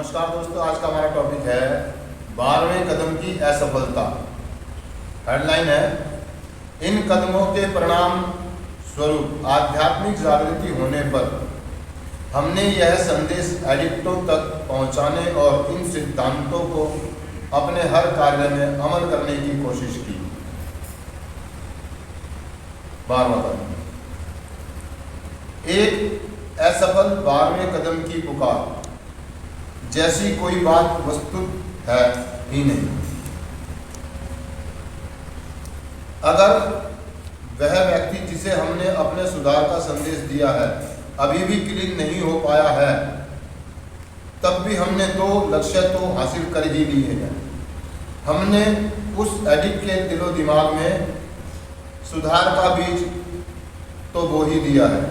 नमस्कार दोस्तों, आज का हमारा टॉपिक है 12वें कदम की असफलता। हेडलाइन है, इन कदमों के परिणाम स्वरूप आध्यात्मिक जागृति होने पर हमने यह संदेश एडिक्टों तक पहुंचाने और इन सिद्धांतों को अपने हर कार्य में अमल करने की कोशिश की। 12वां कदम, एक असफल 12वें कदम की पुकार जैसी कोई बात वस्तुत है ही नहीं। अगर वह व्यक्ति जिसे हमने अपने सुधार का संदेश दिया है अभी भी क्लीन नहीं हो पाया है, तब भी हमने दो लक्ष्य तो हासिल कर ही लिए हैं। हमने उस एडिक्ट के दिलो दिमाग में सुधार का बीज तो बो ही दिया है,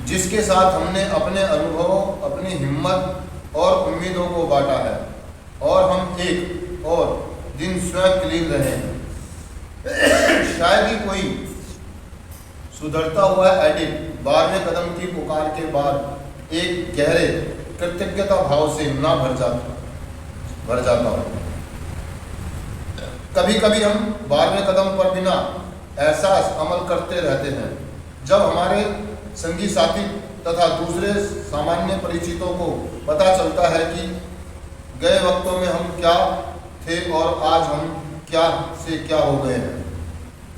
जिसके साथ हमने अपने अनुभवों, अपनी हिम्मत और उम्मीदों को बांटा है, और हम एक और दिन स्वयं क्लीन रहे हैं। शायद ही कोई सुधरता हुआ एडिक्ट 12वें कदम की पुकार के बाद एक गहरे कृतज्ञता भाव से ना भर जाता हो। कभी कभी हम 12वें कदम पर बिना एहसास अमल करते रहते हैं। जब हमारे संगी साथी तथा दूसरे सामान्य परिचितों को पता चलता है कि गए वक्तों में हम क्या थे और आज हम क्या से क्या हो गए हैं,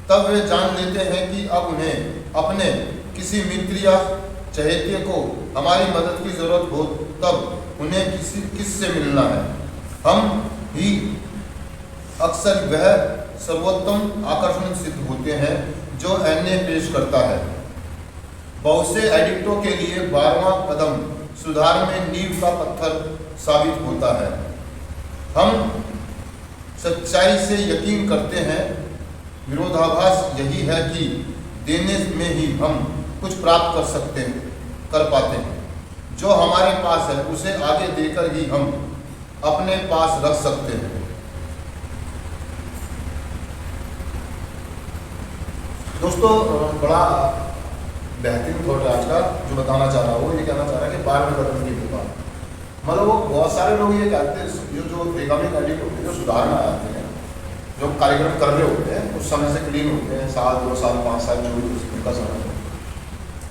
तब वे जान लेते हैं कि अब उन्हें अपने किसी मित्र या चहेते को हमारी मदद की जरूरत हो, तब उन्हें किससे मिलना है। हम ही अक्सर वह सर्वोत्तम आकर्षण सिद्ध होते हैं जो अन्य पेश करता है। बहुत से एडिक्टों के लिए 12वां कदम सुधार में नींव का पत्थर साबित होता है। हम सच्चाई से यकीन करते हैं, विरोधाभास यही है कि देने में ही हम कुछ प्राप्त कर पाते हैं। जो हमारे पास है उसे आगे देकर ही हम अपने पास रख सकते हैं। दोस्तों, बड़ा बेहतरीन थॉट है आज का जो बताना चाह रहा हूँ। ये कहना चाह रहा है कि 12वें कदम की पुकार, मतलब वो बहुत सारे लोग ये कहते हैं, जो एकामिक एडिक्ट होते हैं, जो सुधार में आते हैं, जो कार्यक्रम कर रहे होते हैं, उस समय से क्लीन होते हैं, 1 साल 2 साल 5 साल जो भी उनका समय है,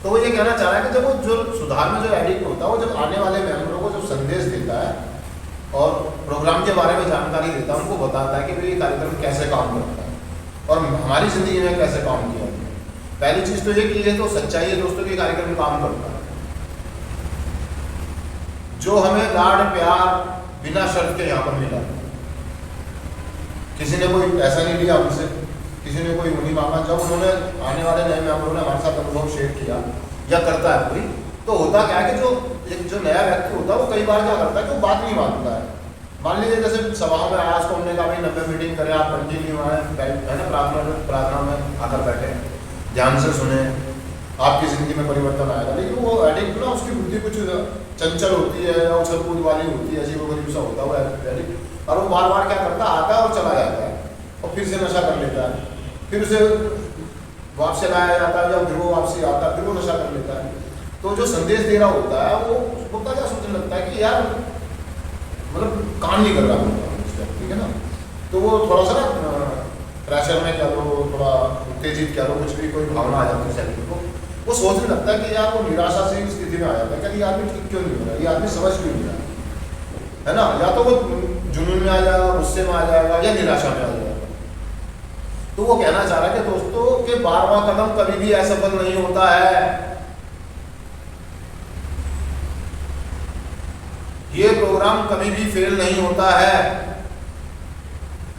तो वो ये कहना चाह रहा है कि जब वो जो सुधार में जो एडिक्ट होता है, वो जब आने वाले मेंबरों को जब संदेश देता है और प्रोग्राम के बारे में जानकारी देता है, उनको बताता है कि भाई ये कार्यक्रम कैसे काम करता है और हमारी जिंदगी में कैसे काम किया। पहली चीज तो ये कि ये तो सच्चाई है दोस्तों कि कार्यक्रम में काम करता है। जो हमें लाड प्यार बिना शर्त के यहाँ पर मिला, किसी ने कोई पैसा नहीं लिया हमसे, किसी ने कोई नहीं मांगा। जब उन्होंने आने वाले नए मेंबरों ने हमारे साथ अनुभव शेयर किया या करता है कोई, तो होता क्या है कि जो नया व्यक्ति होता है वो कई बार क्या करता है कि वो बात नहीं मानता है। मान लीजिए जैसे सभाओं में आज को हमने कहा भाई 90 मीटिंग करें, आप कंटिन्यू है ना, प्रार्थना में आकर बैठे, ध्यान से सुने, आपकी जिंदगी में परिवर्तन आएगा। लेकिन वो एडिक्ट ना, उसकी बुद्धि कुछ चंचल होती है या उछल कूद वाली होती है, अजीब गरीब सा होता है वो एडिक्ट, और वो बार बार क्या करता है, आता है और चला जाता है और फिर से नशा कर लेता है, फिर उसे वापसी लाया जाता है या फिर वो वापसी आता है, फिर वो नशा कर लेता है। तो जो संदेश दे रहा होता है वो उसको क्या सोचने लगता है कि यार मतलब काम नहीं कर रहा होता, ठीक है ना। तो वो थोड़ा सा ना प्रेशर में क्या लो, थोड़ा उत्तेजित क्या लो, कुछ भी कोई भावना आ जाती है शरीर को, वो सोचने लगता है कि यार वो निराशा से स्थिति में आ जाता है कि ये आदमी ठीक क्यों नहीं हो रहा, ये आदमी समझ क्यों नहीं रहा है ना। या तो वो जुनून में आ जाएगा, गुस्से में आ जाएगा या निराशा में आ जाएगा। तो वो कहना चाह रहा है कि दोस्तों कि 12वां कदम कभी भी असफल नहीं होता है। ये प्रोग्राम कभी भी फेल नहीं होता है।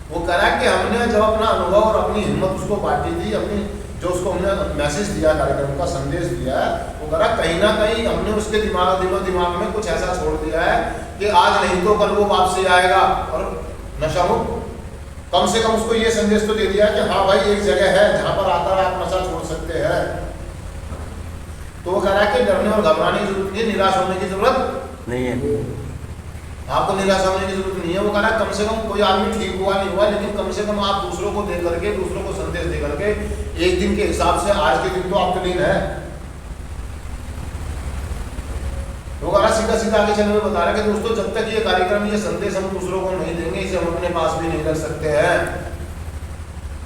वो कह रहा है कि हमने जब अपना अनुभव और अपनी हिम्मत उसको बांटी थी, अपनी जो उसको हमने मैसेज दिया, कार्यक्रम का संदेश दिया है, वो कह रहा कहीं ना कहीं हमने उसके दिमाग में कुछ ऐसा छोड़ दिया है कि आज नहीं तो कल वो वापसी आएगा और नशा मुक्त। कम से कम उसको ये संदेश तो दे दिया कि हाँ भाई एक जगह है जहाँ पर आता है, आप नशा छोड़ सकते हैं। तो वो कह रहा है कि डरने और घबराने की जरूरत नहीं, निराश होने की जरूरत नहीं है, आपको निराशा होने की जरूरत नहीं है। वो कह रहा है कम से कम कोई आदमी ठीक हुआ नहीं हुआ, लेकिन कम से कम आप दूसरों को दे करके, दूसरों को संदेश दे करके एक दिन के हिसाब से आज के दिन तो आप क्लीन है। वो कह रहा सीधा सीधा आगे चलने में बता रहा है कि दोस्तों जब तक ये कार्यक्रम, ये संदेश हम दूसरों को नहीं देंगे, इसे हम अपने पास भी नहीं रख सकते हैं।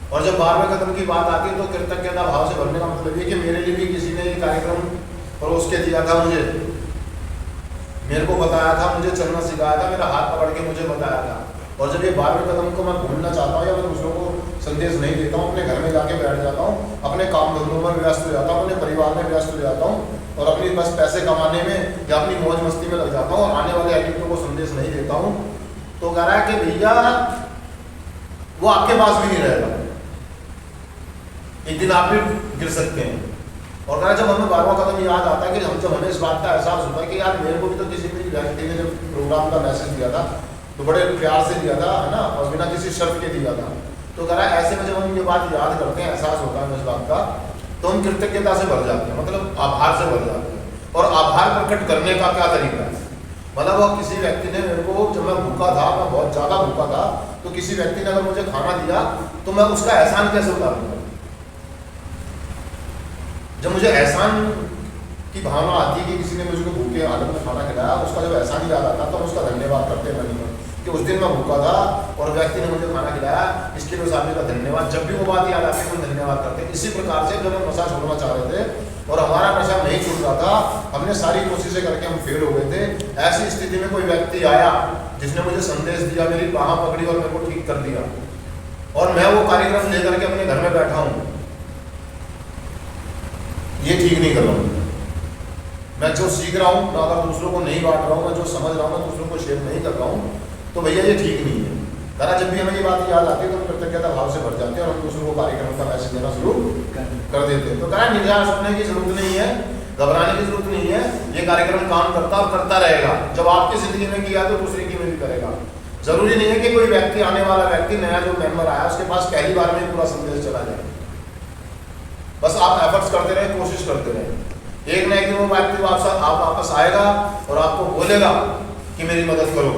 और जब 12वें कदम की बात आती है तो कृतज्ञता भाव से भरने का मतलब ये कि मेरे लिए भी किसी ने ये कार्यक्रम परोस के दिया था, मुझे मेरे को बताया था, मुझे चलना सिखाया था, मेरा हाथ पकड़ के मुझे बताया था। और जब ये 12वें कदम को मैं भूलना चाहता हूँ या मैं दूसरों को संदेश नहीं देता हूँ, अपने घर में जाके बैठ जाता हूँ, अपने काम धंधों में व्यस्त हो जाता हूँ, अपने परिवार में व्यस्त हो जाता हूँ और अपनी बस पैसे कमाने में या अपनी मौज मस्ती में लग जाता हूँ और आने वाले एडिक्टों को संदेश नहीं देता हूँ, तो कह रहा है कि भैया वो आपके पास भी नहीं रहेगा, एक दिन आप भी गिर सकते हैं। और कहा जब हमें 12वां कदम याद आता है कि जब हमें इस बात का एहसास होता है कि यार मेरे को भी तो किसी भी व्यक्ति ने जब प्रोग्राम का मैसेज दिया था तो बड़े प्यार से दिया था, है ना, और बिना किसी शर्त के दिया था। तो कह रहा है ऐसे में जब हम ये बात याद करते हैं, एहसास होता है इस बात का, तो हम कृतज्ञता से भर जाते हैं, मतलब आभार से भर जाते हैं। और आभार प्रकट करने का क्या तरीका है, मतलब वो किसी व्यक्ति ने मेरे को, जब मैं भूखा था, मैं बहुत ज़्यादा भूखा था, तो किसी व्यक्ति ने अगर मुझे खाना दिया तो मैं उसका एहसान कैसे उतारूंगा। जब मुझे एहसान की भावना आती है कि किसी ने मुझको भूखे हालत में खाना खिलाया, उसका जब एहसान याद आता तो उसका धन्यवाद करते हैं मन कि उस दिन मैं भूखा था और व्यक्ति ने मुझे खाना खिलाया, इसके लिए उस आदमी का धन्यवाद। जब भी वो बात याद आती है हम धन्यवाद करते हैं। इसी प्रकार से जब हम नशा छोड़ना चाह रहे थे और हमारा नशा नहीं छूट रहा था, हमने सारी कोशिशें करके हम फेल हो गए थे, ऐसी स्थिति में कोई व्यक्ति आया जिसने मुझे संदेश दिया, मेरी बाह पकड़ी और मेरे को ठीक कर दिया, और मैं वो कार्यक्रम लेकर के अपने घर में बैठा हूँ, ये ठीक नहीं कर रहा हूँ। मैं जो सीख रहा हूँ ना, अगर दूसरों को नहीं बांट रहा हूँ, मैं जो समझ रहा हूँ दूसरों को शेयर नहीं कर रहा हूँ, तो भैया ये ठीक नहीं है। दादा जब भी हमें ये बात याद आती है तो हम कृतज्ञता भाव से भर जाते हैं और हम दूसरों को कार्यक्रम का मैसेज देना शुरू कर देते हैं। तो कहा निराश होने की जरूरत नहीं है, घबराने की जरूरत नहीं है, ये कार्यक्रम काम करता और करता रहेगा। जब आपकी जिंदगी में किया तो दूसरे की में भी करेगा। जरूरी नहीं है कि कोई व्यक्ति, आने वाला व्यक्ति, नया जो मेंबर आया उसके पास पहली बार में पूरा संदेश चला जाए। बस आप एफर्ट्स करते रहे, कोशिश करते रहे, एक ना एक दिन वो व्यक्ति आप वापस आएगा और आपको बोलेगा कि मेरी मदद करो,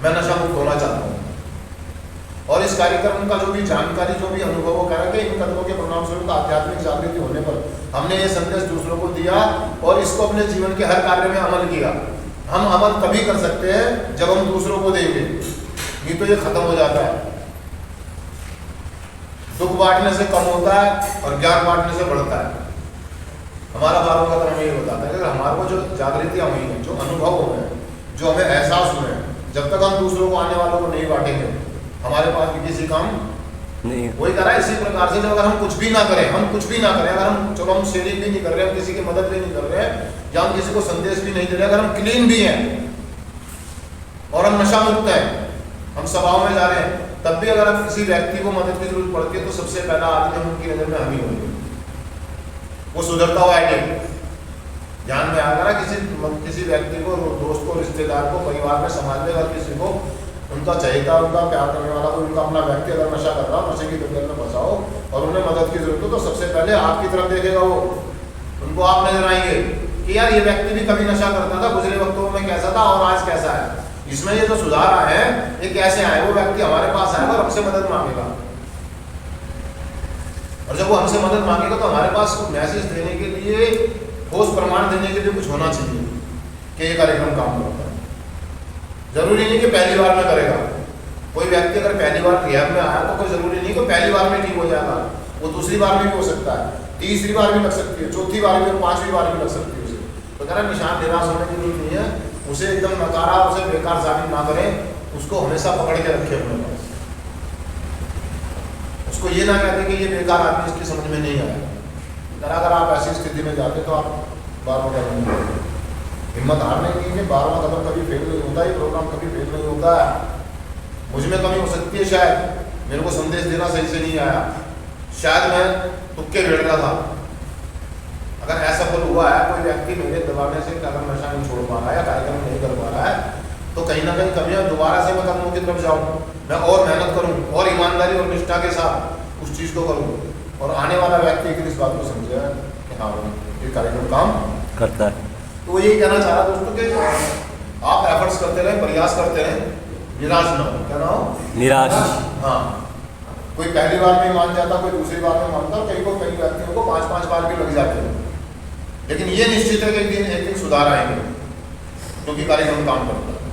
मैं नशा मुक्त होना चाहता हूँ। और इस कार्यक्रम का जो भी जानकारी, जो भी अनुभव वो कह रहा है कि इन कदमों के परिणाम स्वरूप आध्यात्मिक जागृति होने पर हमने ये संदेश दूसरों को दिया और इसको अपने जीवन के हर कार्य में अमल किया। हम अमल तभी कर सकते हैं जब हम दूसरों को देंगे, नहीं तो ये खत्म हो जाता है। दुख बांटने से कम होता है और ज्ञान बांटने से बढ़ता है। हमारा 12वां कदम हमें ये बताता है कि हमारे को जो जागृतियाँ हुई हैं, जो अनुभव हुए हैं, जो हमें एहसास हुए हैं, जब तक हम दूसरों को, आने वालों को नहीं बांटेंगे, हमारे पास भी किसी काम नहीं। वही कह रहा है इसी प्रकार से, जब अगर हम कुछ भी ना करें, अगर हम, चलो हम शेयरिंग भी नहीं कर रहे, हम किसी की मदद भी नहीं कर रहे हैं, या हम किसी को संदेश भी नहीं दे रहे, अगर हम क्लीन भी हैं और हम नशा मुक्त हैं, हम सभाओं में जा रहे हैं, तब भी अगर किसी व्यक्ति को मदद की जरूरत पड़ती है तो सबसे पहला आदमी उनकी नजर में हम ही होंगे। वो सुधरता हुआ एडिक्ट ध्यान में आएगा ना, किसी व्यक्ति को, दोस्त को, रिश्तेदार को, परिवार में, समाज में अगर किसी को उनका चहेता, उनका प्यार करने वाला, तो उनका अपना व्यक्ति अगर नशा कर रहा हो, नशे की दलदल में फंसा हो और उन्हें मदद की जरूरत हो, तो सबसे पहले आपकी तरफ देखेगा वो, उनको आप नजर आएंगे कि यार ये व्यक्ति भी कभी नशा करता था, गुजरे वक्तों में कैसा था और आज कैसा है, इसमें ये जो सुधार आए हैं ये कैसे आए। वो व्यक्ति हमारे पास आएगा और हमसे मदद मांगेगा, और जब वो हमसे मदद मांगेगा तो हमारे पास मैसेज देने के लिए, ठोस प्रमाण देने के लिए कुछ होना चाहिए कि ये कार्यक्रम काम करता है। जरूरी नहीं कि पहली बार में करेगा। कोई व्यक्ति अगर पहली बार रिहैब में आया तो कोई जरूरी नहीं कि पहली बार में ठीक हो जाएगा, वो दूसरी बार में भी हो सकता है, तीसरी बार भी लग सकती है, चौथी बार भी और 5वीं बार भी लग सकती है उसे। तो कह रहा निशान निराश होने की जरूरत नहीं है, उसे एकदम नकारा, उसे बेकार साबित ना करें, उसको हमेशा पकड़ के रखे अपने पास। उसको ये ना कहते कि ये बेकार आदमी, इसकी समझ में नहीं आया। अगर आप ऐसी स्थिति में जाते तो आप 12वां कदम, हिम्मत हार नहीं की, 12वां कदम कभी फेल नहीं होता, ये प्रोग्राम कभी फेल नहीं होता है। मुझ में कमी हो सकती है, शायद मेरे को संदेश देना सही से नहीं आया, शायद मैं तुक्के भेड़ रहा था। अगर असफल हुआ है कोई व्यक्ति मेरे दबाने से, अगर नशा नहीं छोड़ पा रहा है या कार्यक्रम नहीं कर पा रहा है, तो कहीं ना कहीं कमियां, दोबारा से मैं कदमों की तरफ जाऊँ, मैं और मेहनत करूँ और ईमानदारी और निष्ठा के साथ उस चीज़ को करूँ, और आने वाला व्यक्ति एक दिन इस बात को समझेगा कि हाँ ये कार्यक्रम काम करता है। तो वो यही कहना चाह रहा दोस्तों कि आप एफर्ट्स करते रहें, प्रयास करते रहें, निराश ना हो। क्या ना हो? निराश। हाँ, कोई पहली बार में मान जाता, कोई दूसरी बार में मानता, कई व्यक्तियों को 5-5 बार भी लग जाते हैं, लेकिन ये निश्चित है कि एक दिन सुधार आएंगे। क्योंकि कार्यक्रम काम करता है,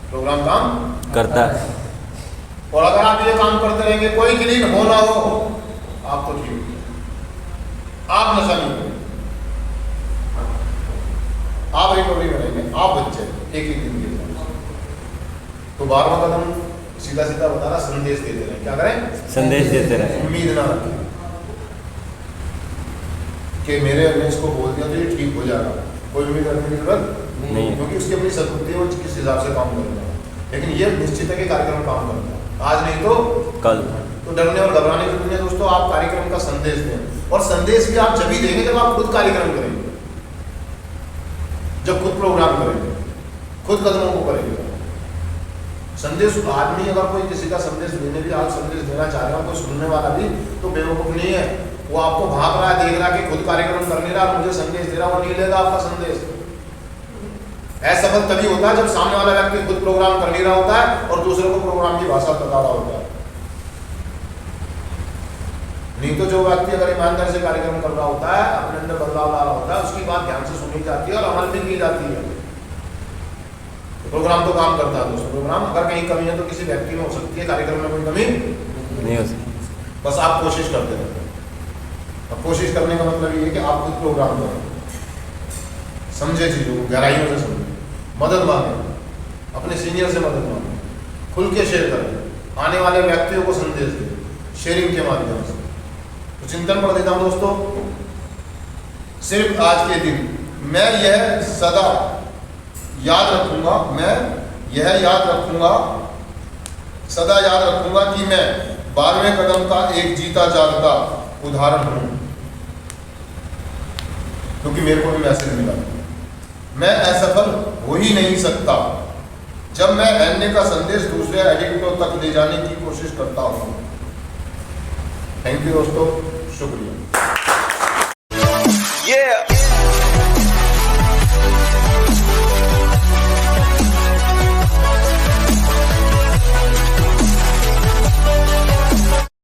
प्रोग्राम काम करता है। और अगर आप ये काम करते रहेंगे, कोई क्लीन हो ना हो, आप तो ठीक है, आप नशा नहीं करेंगे, आप रिकवरी में रहेंगे, आप बच्चे एक एक दिन के लिए। तो 12वां कदम सीधा सीधा बता रहा, संदेश देते रहे। क्या करें? संदेश देते रहे। उम्मीद ना रखें कि मेरे ने इसको बोल दिया तो ये ठीक हो जाएगा, कोई उम्मीद रखने की जरूरत नहीं, क्योंकि उसकी अपनी सद्बुद्धि है, वो किस हिसाब से काम करेगा। लेकिन ये निश्चित है कि कार्यक्रम काम करता है, आज नहीं तो कल। तो डरने और घबराने की दुनिया दोस्तों, आप कार्यक्रम का संदेश दें। और संदेश भी आप जब ही देंगे जब आप खुद कार्यक्रम करेंगे, जब खुद प्रोग्राम करेंगे, खुद कदमों को करेंगे। संदेश आदमी अगर कोई किसी का संदेश देने भी आप संदेश देना चाह रहे हो, कोई सुनने वाला भी तो बेवकूफ नहीं है, वो आपको भाग रहा है, देख रहा है कि खुद कार्यक्रम कर नहीं रहा, मुझे संदेश दे रहा, वो नहीं लेगा आपका संदेश। असफल तभी होता है जब सामने वाला व्यक्ति खुद प्रोग्राम कर नहीं रहा होता है और दूसरे को प्रोग्राम की भाषा बता रहा होता है। नहीं तो जो व्यक्ति अगर ईमानदारी से कार्यक्रम कर रहा होता है, अपने अंदर बदलाव ला रहा होता है, उसकी बात ध्यान से सुनी जाती है और अमल भी की जाती है, तो प्रोग्राम तो काम करता है दोस्तों। प्रोग्राम अगर कहीं कमी है तो किसी व्यक्ति में हो सकती है, कार्यक्रम में कोई कमी नहीं हो सकती, बस आप कोशिश करते रहते हैं। अब कोशिश करने का मतलब ये है कि आप खुद प्रोग्राम करें, समझे चीजों को, गहराइयों से समझे, मदद मांगे, अपने सीनियर से मदद मांगे, खुल के शेयर करें, आने वाले व्यक्तियों को संदेश दें शेयरिंग के माध्यम से। तो चिंतन कर देता हूं दोस्तों, सिर्फ आज के दिन मैं यह सदा याद रखूंगा, मैं यह याद रखूंगा, सदा याद रखूंगा कि मैं 12वें कदम का एक जीता जागता उदाहरण हूं, क्योंकि मेरे को भी मैसेज मिला, मैं असफल हो ही नहीं सकता जब मैं अन्य का संदेश दूसरे एडिक्टों तक ले जाने की कोशिश करता हूं। थैंक यू दोस्तों, शुक्रिया।